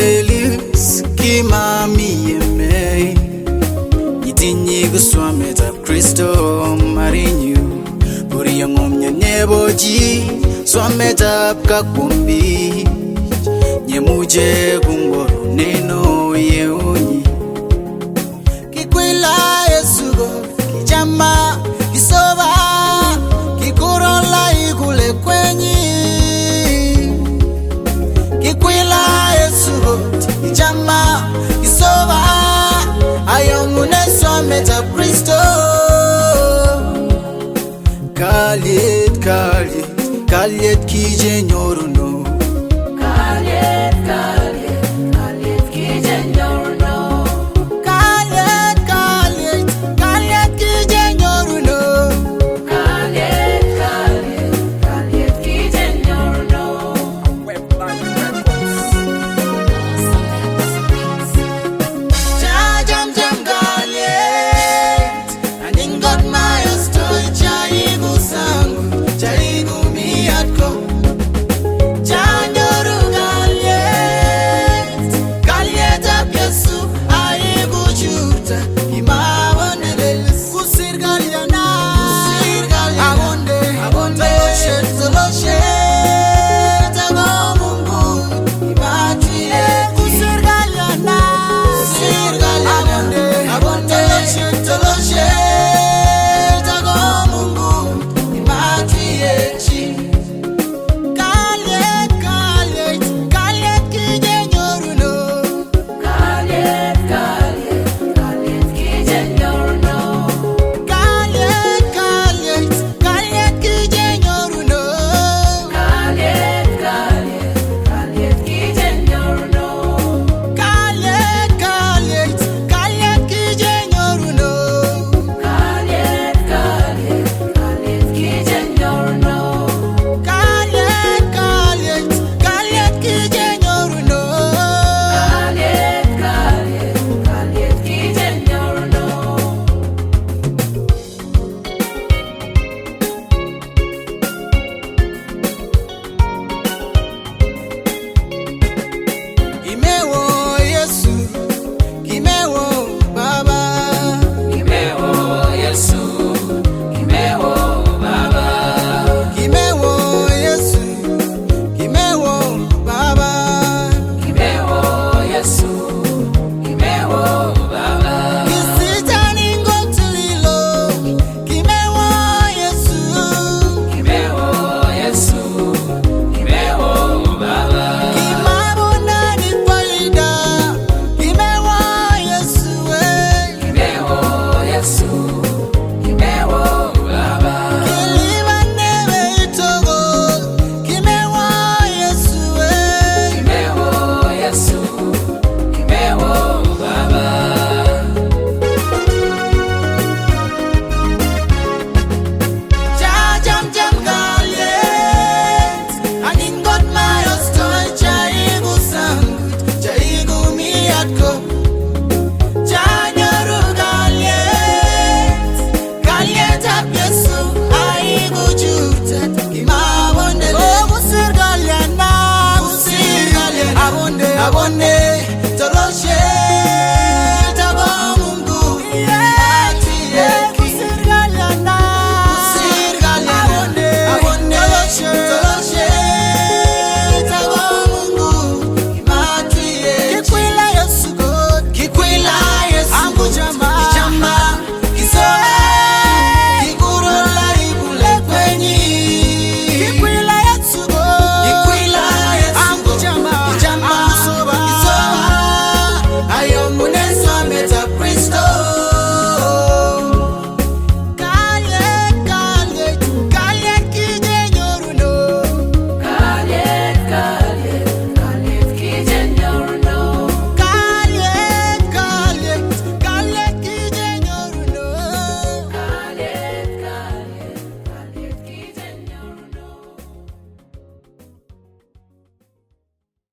Nelis kimami yeme itinyi guswamet ab Kristo marinyu buri yangomnya neboji swamet ab kakumbi nyemuje kumboro neno yeunyi kikwila Yesugo kijama kisoba kikurola ikule kwenyi kikwila Yesugo kijama kisoba ayongune swamet ab Kristo Kaliet kije nyoruno Kaliet kije nyoruno Kaliet kije nyoruno Kaliet kije nyoruno Jam Kaliet aningot mayo story chaigu sangu chaigu miatko Chanyoru Kaliet ab Yesu aigu churta imawonelel kusir Kaliana agonde Toloshet ago Mungu imatrie kusir Kaliana agonde Toloshet ago Mungu imatrie Kaliet kije nyoruno Kaliet kije nyoruno Kaliet kije nyoruno Kaliet kije nyoruno Kaliet kije nyoruno Kaliet kije nyoruno Kaliet kije nyoruno Kaliet kije nyoruno Kimewo Yesu kimewo Baba Kimewo Yesu Kimewo Baba kimewo Yesu kimewo Baba Kimewo Yesu Kimewo Baba Kisitani ngotulilo kimewo Yesu Kimewo Yesu Kimewo Baba kimabona ni faida kimewo Yesu Kimewo Yesu Kimewo Baba kiliba nebe itogo kimewo Yesu Kimewo Yesu Kimewo Baba Jam Kaliet aningot mayo story chaigu sangu chaigu miatko Chanyoru Kaliet ab Yesu aigu churta imawonele kusir Kaliana agonde